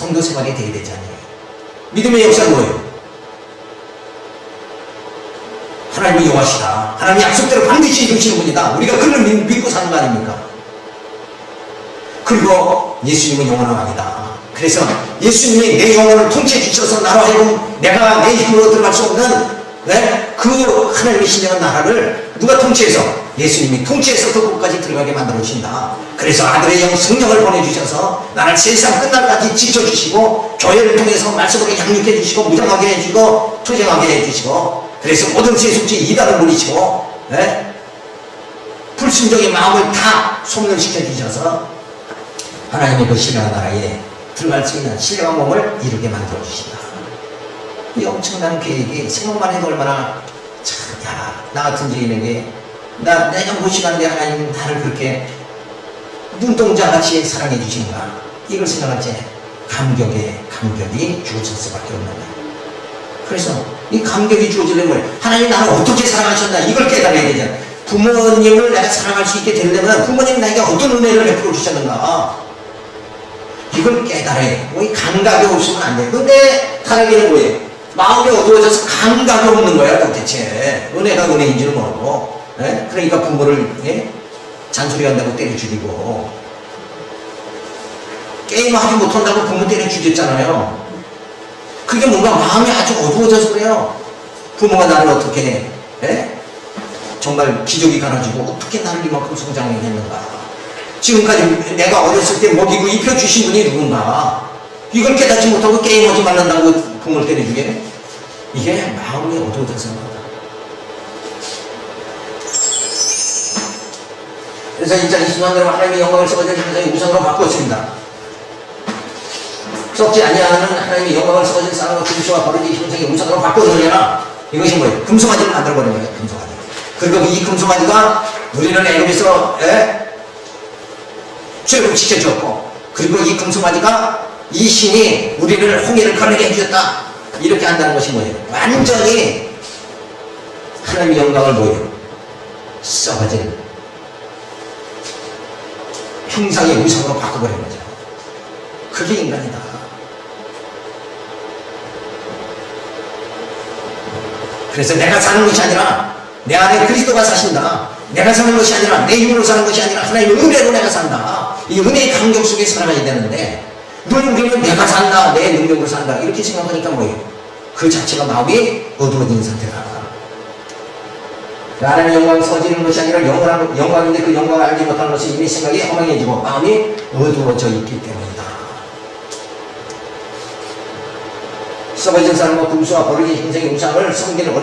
성도 생활이 되어야 되지 않나요? 믿음의 역사는 뭐예요? 하나님이 용하시다. 하나님 약속대로 반드시 이루시는 분이다. 우리가 그를 믿고 사는 거 아닙니까? 그리고 예수님은 영원한 왕이다. 그래서 예수님이 내 영혼을 통치해 주셔서 나로 하여금 내가 내 힘으로 들어갈 수 없는 그 하나님의 신령한 나라를 누가 통치해서? 예수님이 통치해서 그 곳까지 들어가게 만들어 주신다. 그래서 아들의 영 성령을 보내주셔서 나를 세상 끝날까지 지켜주시고 교회를 통해서 말씀으로 양육해 주시고 무장하게 해주고 투쟁하게 해주시고 그래서 모든 세속지 이단을 물리치고 불순종의 마음을 다 소멸시켜 주셔서 하나님의 그 신령한 나라에 들어갈 수 있는 신령한 몸을 이루게 만들어 주신다. 이 엄청난 계획이 생각만 해도 얼마나 나 같은 죄인에게 내가 무식한데 하나님 나를 그렇게 눈동자같이 사랑해 주시는가, 이걸 생각할 때 감격이 주어질 수밖에 없는 거야. 그래서 이 감격이 주어지려면 하나님 나를 어떻게 사랑하셨나 이걸 깨달아야 되잖아. 부모님을 내가 사랑할 수 있게 되려면 부모님이 나에게 어떤 은혜를 베풀어 주셨는가, 이걸 깨달아야 돼. 이 감각이 없으면 안 돼. 근데 타락이는 뭐예요? 마음이 어두워져서 감각이 없는 거야 도대체. 은혜가 은혜인지는 모르고. 그러니까 부모를 잔소리 한다고 때려 죽이고, 게임하지 못한다고 부모 때려 죽였잖아요. 그게 뭔가 마음이 아주 어두워져서 그래요. 부모가 나를 어떻게 정말 기적이 가라지고 어떻게 나를 이만큼 성장했는가. 지금까지 내가 어렸을 때 먹이고 입혀주신 분이 누군가, 이걸 깨닫지 못하고 게임하지 말란다고 부모를 때려 죽여? 이게 마음이 어두워져서 그런다. 그래서 2020년대로 하나님의 영광을 썩어진 세상의 우상으로 바꾸었습니다. 썩지 아니하는 하나님의 영광을 썩어진 쌍과 금수와 버려진 형상의 우상으로 바꾸었느냐, 이것이 뭐예요? 금송아지를 만들어버린 거예요. 금송아지. 그리고 이 금송아지가 우리는 애굽에서 죄를 지켜주었고, 그리고 이 금송아지가 이 신이 우리를 홍해를 건너게 해주셨다, 이렇게 한다는 것이 뭐예요? 완전히 하나님의 영광을 뭐예요? 썩어진 형상의 우상으로 바꿔버린 거죠. 그게 인간이다. 그래서 내가 사는 것이 아니라 내 안에 그리스도가 사신다. 내가 사는 것이 아니라 내 힘으로 사는 것이 아니라 하나님의 은혜로 내가 산다. 이 은혜의 감격 속에 살아가야 되는데, 우리는 내가 산다, 내 능력으로 산다, 이렇게 생각하니까 뭐예요? 그 자체가 마음이 어두워진 상태다. 하나님의 영광이 썩어지는 것이 아니라 영광인데 그 영광을 알지 못하는 것이 이미 생각이 허망해지고 마음이 어두워져 있기 때문이다. 썩어진 사람과 금수와 버려진 형상의 우상을 섬기는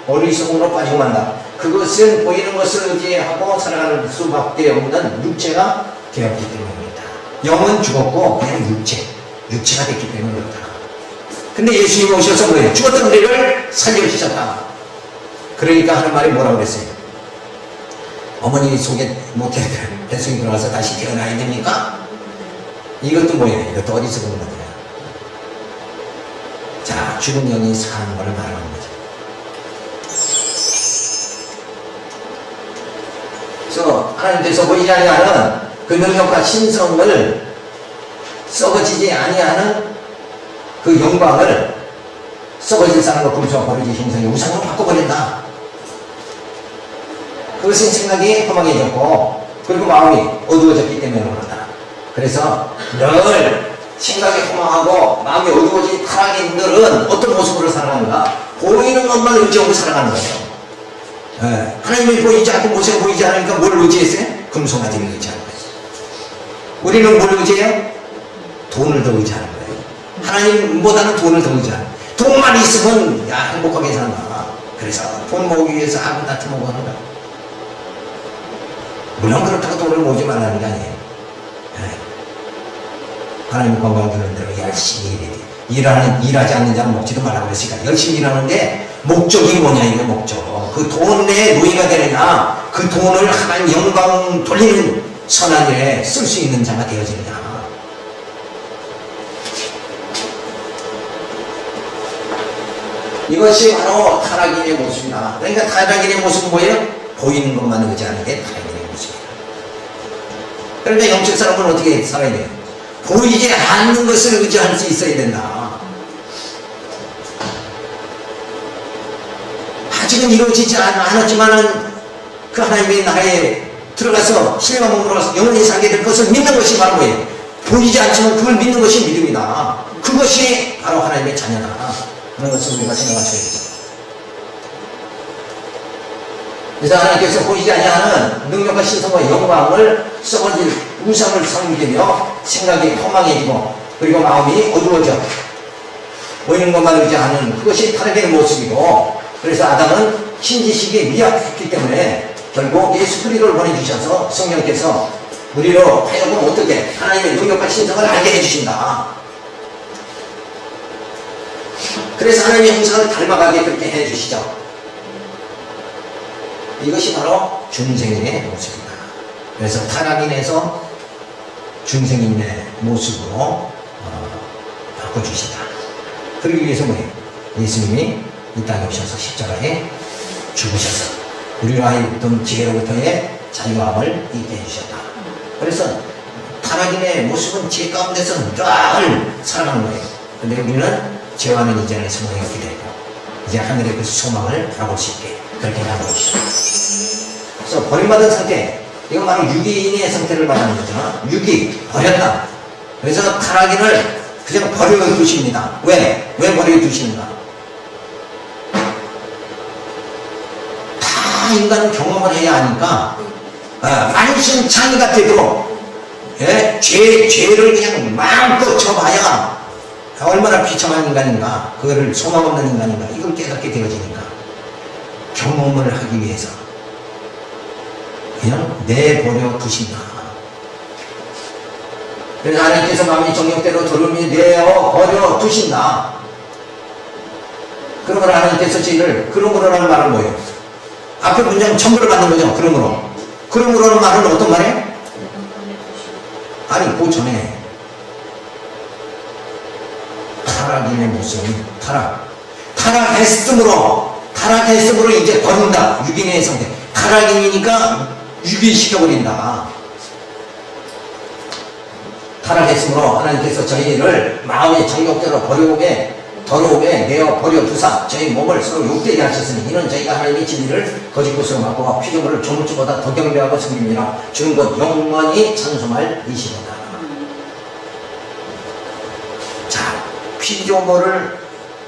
어리석음으로 빠지고 만다. 그것은 보이는 것을 의지하고 살아가는 수밖에 없는 육체가 되었기 때문입니다. 영은 죽었고 그냥 육체가 됐기 때문에 그렇다. 근데 예수님이 오셔서 뭐예요? 죽었던 우리를 살려주셨다. 그러니까 하는 말이 뭐라고 그랬어요? 어머니 속에 뱃속에 들어가서 다시 태어나야 됩니까? 이것도 뭐예요? 이것도 어리석은 거예요. 자, 죽은 영이 사는 걸 말하는 거죠. 그래서 하나님께서 보이지 아니하는 그 능력과 신성을, 썩어지지 아니하는 그 영광을 썩어질 사람과 금수와 버려진 형상의 우상으로 바꿔버린다. 그것은 생각이 허망해졌고, 그리고 마음이 어두워졌기 때문에 그렇다. 그래서 늘 생각이 허망하고 마음이 어두워진 타락인들은 어떤 모습으로 살아가는가? 보이는 것만 의지하고 살아가는 거예요. 하나님이 보이지 않고 모세가 보이지 않으니까 뭘 의지했어요? 금송아지를 의지하는 거예요. 우리는 뭘 의지해요? 돈을 더 의지하는 거예요. 하나님보다는 돈을 더 의지하는 거예요. 돈만 있으면 행복하게 산다. 그래서 돈 모으기 위해서 아무 다툼하고 하는 거야. 물론 그렇다고 돈을 모으지 말라는 게 아니에요. 하나님 건강 주는 대로 열심히 일해야 돼. 일하지 않는 자는 먹지도 말라고 그랬으니까 열심히 일하는데 목적이 뭐냐, 이거 목적. 그 돈에 노예가 되느냐, 그 돈을 하나님 영광 돌리는 선한 일에 쓸 수 있는 자가 되어지느냐. 이것이 바로 타락인의 모습이다. 그러니까 타락인의 모습은 뭐예요? 보이는 것만 의지하는 게 타락인의 모습이다. 그러니까 영적 사람은 어떻게 살아야 돼요? 보이지 않는 것을 의지할 수 있어야 된다. 아직은 이루어지지 않았지만은 그 하나님의 나라에 들어가서 신령한 몸으로 영원히 살게 될 것을 믿는 것이 바로 뭐예요? 보이지 않지만 그걸 믿는 것이 믿음이다. 그것이 바로 하나님의 자녀다. 그런 것을 우리가 생각할 수 있죠. 그래서 하나님께서 보이지 아니하는 능력과 신성과 영광을 썩어질 우상을 섬기며 생각이 허망해지고 그리고 마음이 어두워져 보이는 것만 의지하는 그것이 타락의 모습이고, 그래서 아담은 신지식에 미약했기 때문에 결국 예수 그리스도를 보내주셔서 성령께서 우리로 하여금 어떻게 하나님의 능력과 신성을 알게 해주신다. 그래서 하나님의 형상을 닮아가게 그렇게 해주시죠. 이것이 바로 중생인의 모습이다. 그래서 타락인에서 중생인의 모습으로 바꿔주시다. 그러기 위해서 뭐예요? 예수님이 이 땅에 오셔서 십자가에 죽으셔서 우리로 하여금 지혜로부터의 자유함을 있게 해주셨다. 그래서 타락인의 모습은 죄 가운데서 늘 살아가는 거예요. 근데 우리는 죄와는 이제는 성공했게 되고 이제 하늘의 그 소망을 바라볼 수 있게 그렇게 하는 것이죠. 그래서 버림받은 상태, 이건 바로 유기인의 상태를 말하는 거죠. 유기, 버렸다. 그래서 타락인을 그냥 버려두십니다. 왜? 왜 버려두시는가? 다 인간은 경험을 해야 하니까 만신창이 같아도 죄를 그냥 마음껏 쳐봐야 얼마나 비참한 인간인가, 그거를 소망 없는 인간인가, 이걸 깨닫게 되어지니까 경험을 하기 위해서 그냥 내버려 두신다. 그래서 하나님께서 마음이 정욕대로 더러움이 내어버려 두신다. 그러므로 하나님께서 저희를 그러므로라는 말은 뭐예요? 앞에 문장 첨부를 받는 거죠. 그러므로라는 말은 어떤 말이에요? 아니 그 전에 타락인의 모습이 타락했으므로 이제 버린다. 유기인의 상태. 타락인이니까 유기시켜버린다. 타락했으므로 하나님께서 저희를 마음의 정욕대로 더러움에 내어 버려두사 저희 몸을 서로 욕되게 하셨으니 이는 저희가 하나님의 진리를 거짓 것으로 막고 피조물을 조물주보다 더 경배하고 섬깁니다. 주는 것 영원히 찬송할 이시로다. 자, 피조물을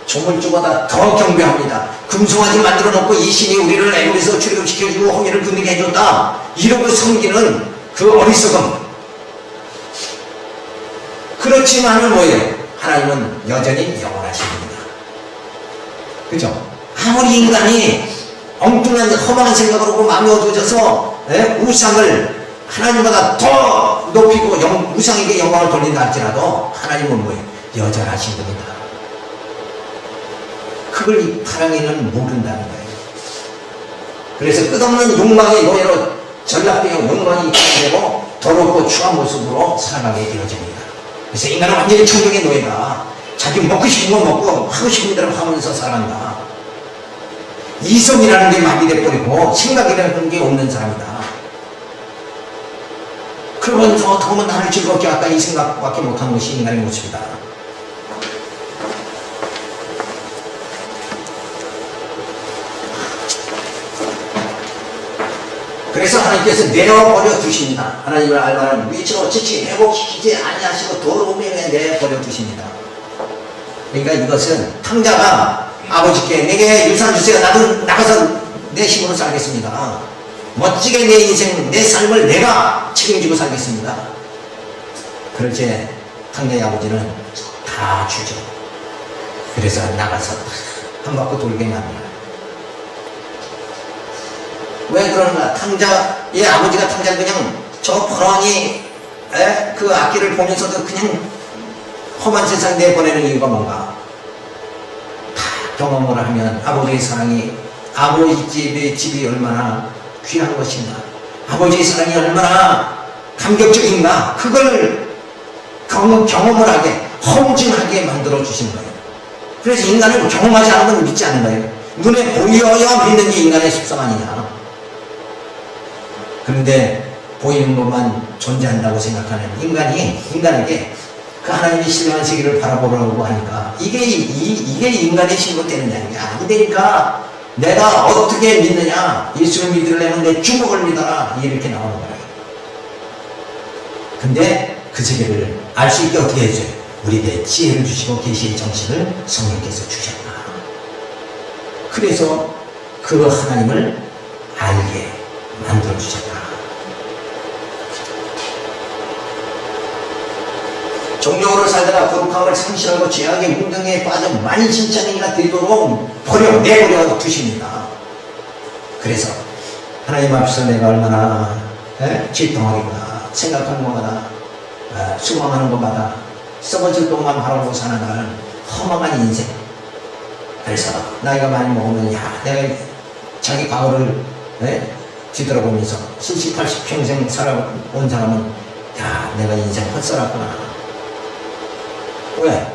조물주보다 더 경배합니다. 금송아지 만들어 놓고 이 신이 우리를 애국에서 출애굽시켜주고 홍해를 건너게 해줬다. 이러고 섬기는 그 어리석음. 그렇지만은 뭐예요? 하나님은 여전히 영원하신 분이다. 그죠? 아무리 인간이 엉뚱한 험한 생각을 하고 마음이 어두워져서 우상을 하나님보다 더 높이고 우상에게 영광을 돌린다 할지라도 하나님은 뭐예요? 여전하신 분이다. 그걸 이 타락인은 모른다는 거예요. 그래서 끝없는 욕망의 노예로 전락되어 영광이 되고 더럽고 추한 모습으로 살아가게 되어집니다. 그래서 인간은 완전히 천국의 노예다. 자기 먹고 싶은 거 먹고 하고 싶은 대로 하면서 살아간다. 이성이라는 게 마비돼 버리고 생각이라는 게 없는 사람이다. 그러면서 더면 나를 즐겁게 할까 이 생각밖에 못하는 것이 인간의 모습이다. 그래서 하나님께서 내어버려 두십니다. 하나님을 알바는 위치로 지치 회복시키지 아니하시고 더러움에 내버려 두십니다. 그러니까 이것은 탕자가 아버지께 내게 유산 주세요. 나도 나가서 내 힘으로 살겠습니다. 멋지게 내 인생, 내 삶을 내가 책임지고 살겠습니다. 그럴 때 탕자의 아버지는 다 주죠. 그래서 나가서 한 바퀴 돌게 만듭니다. 왜 그러는가? 탕자의 아버지가 탕자는 그냥 저 뻔히 그 악기를 보면서도 그냥 험한 세상 내보내는 이유가 뭔가? 다 경험을 하면 아버지의 사랑이, 아버지 집이 얼마나 귀한 것인가, 아버지의 사랑이 얼마나 감격적인가, 그걸 경험을 하게, 험증하게 만들어 주신 거예요. 그래서 인간은 경험하지 않은 건 믿지 않는 거예요. 눈에 보여야 믿는 게 인간의 습성 아니냐. 그런데 보이는 것만 존재한다고 생각하는 인간에게 그 하나님의 신령한 세계를 바라보라고 하니까 이게 인간의 힘으로 되느냐. 이게 안 되니까 내가 어떻게 믿느냐. 예수를 믿으려면 내 주먹을 믿어라. 이렇게 나오는 거예요. 근데 그 세계를 알 수 있게 어떻게 해줘요? 우리에게 지혜를 주시고 계시의 정신을 성령께서 주셨다. 그래서 그 하나님을 알게 만들어 주셨다. 종교로 살다가 거룩함을 상실하고 죄악의 문명에 빠져 만신창이가 되도록 내버려 두십니다. 그래서 하나님 앞에서 내가 얼마나 질투하겠구나 생각하는 것마다 수망하는 것마다 썩어질 것만 바라보고 살아가는 허망한 인생. 그래서 나이가 많이 먹으면 내가 자기 과거를 뒤돌아보면서 70, 80평생 살아온 사람은 내가 인생 헛살았구나. 왜?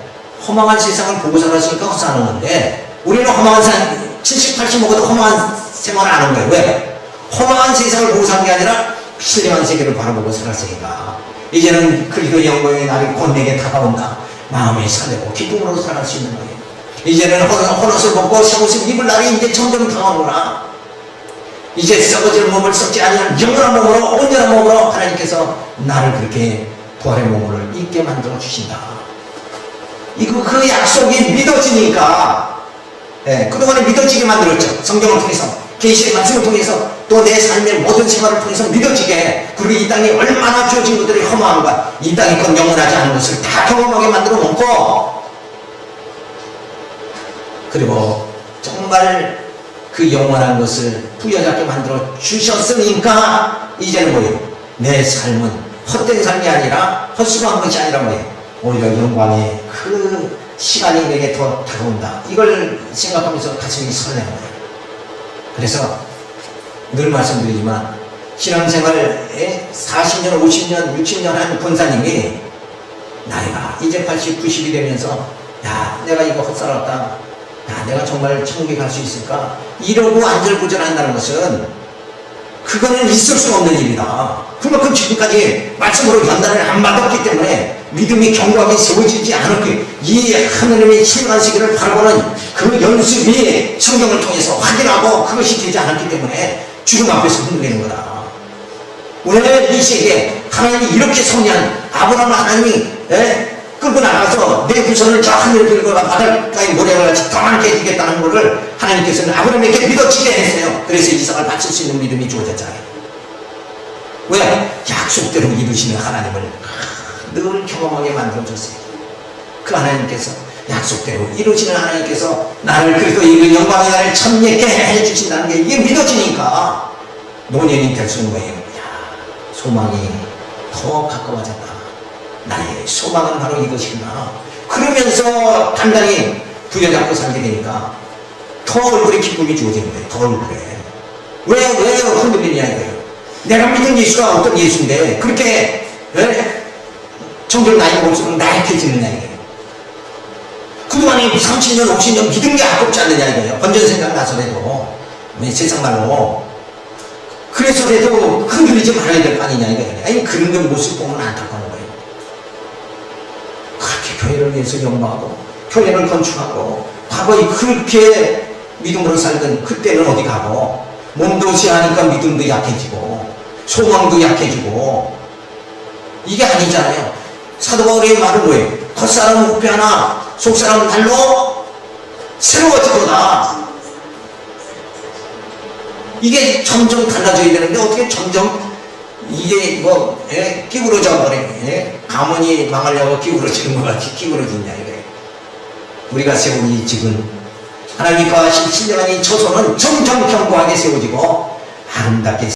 허망한 세상을 보고 살았으니까 헛사는 건데 우리는 허망한 세상 70, 80 먹어도 허망한 생활을 안 한 거예요. 왜? 허망한 세상을 보고 산 게 아니라 신령한 세계를 바라보고 살았으니까 이제는 그리스도의 영광의 날이 곧 내게 다가온다. 마음이 설레고 기쁨으로 살아갈 수 있는 거예요. 이제는 헌옷을 벗고 새 옷을 입을 날이 이제 점점 다가오구나. 이제 썩어질 몸을 썩지 아니한 영원한 몸으로 온전한 몸으로 하나님께서 나를 그렇게 부활의 몸을 입게 만들어 주신다. 이거 그 약속이 믿어지니까 그동안에 믿어지게 만들었죠. 성경을 통해서 계시의 말씀을 통해서 또 내 삶의 모든 생활을 통해서 믿어지게. 그리고 이 땅에 얼마나 주어진 것들이 허무함과 이 땅에 건 영원하지 않은 것을 다 경험하게 만들어 놓고 그리고 정말 그 영원한 것을 부여잡게 만들어 주셨으니까 이제는 뭐예요? 내 삶은 헛된 삶이 아니라 헛수고한 것이 아니라 뭐예요? 오히려 영광의 그 시간이 내게 더 다가온다. 이걸 생각하면서 가슴이 설레는 거예요. 그래서 늘 말씀드리지만 신앙생활에 40년, 50년, 60년 한 권사님이 나이가 이제 80, 90이 되면서 내가 이거 헛살았다. 내가 정말 천국에 갈 수 있을까? 이러고 안절부절한다는 것은 그거는 있을 수 없는 일이다. 그만큼 지금까지 말씀으로 연단을 안 받았기 때문에 믿음이 견고하게 세워지지 않았기, 이 하느님의 신령한 세계를 바라보는 그 연습이 성경을 통해서 확인하고 그것이 되지 않았기 때문에 주님 앞에서 흔들리는 거다. 왜 이 세계 하나님이 이렇게 섭리한 아브라함 하나님이 끌고 나가서 내 후손을 저 하늘에 들고 바닷가에 모래와 같이 더 많게 해주겠다는 것을 하나님께서는 아브라함에게 믿어지게 했어요. 그래서 이삭을 바칠 수 있는 믿음이 주어졌잖아요. 왜? 약속대로 이루시는 하나님을 늘 경험하게 만들어줬어요. 그 하나님께서 약속대로 이루시는 하나님께서 나를 그리고 이 영광의 날을 참여케 해주신다는 게 이게 믿어지니까 노년이 될 수 있는 거예요. 소망이 더 가까워졌다. 나의 소망은 바로 이것이구나. 그러면서 단단히 부여잡고 살게 되니까 더 얼굴에 기쁨이 주어지는 거예요. 더 얼굴에. 왜 흔들리냐 이거예요. 내가 믿은 예수가 어떤 예수인데 그렇게 점점 나이가 먹을수록 나약해지느냐 이거예요. 그동안에 30년, 50년 믿은 게 아깝지 않느냐 이거예요. 번전 생각 나서라도 세상 말로 그래서라도 흔들리지 말아야 될 거 아니냐 이거예요. 아니 그런 건 모습 보면 안타까운 거예요. 그렇게 교회를 위해서 연구하고 교회를 건축하고 과거에 그렇게 믿음으로 살던 그때는 어디 가고 몸도 시하니까 믿음도 약해지고 소망도 약해지고 이게 아니잖아요. 사도 바울의 말은 뭐예요? 겉사람은 후패하나 속사람은 달로 새로워지도다. 이게 점점 달라져야 되는데 어떻게 점점 이게 기울어져 버리네. 가문이 망하려고 기울어지는 것 같이 기울어지냐 이거예요. 우리가 세운 이 집은 하나님과 신령한 이 처소는 점점 견고하게 세워지고 아름답게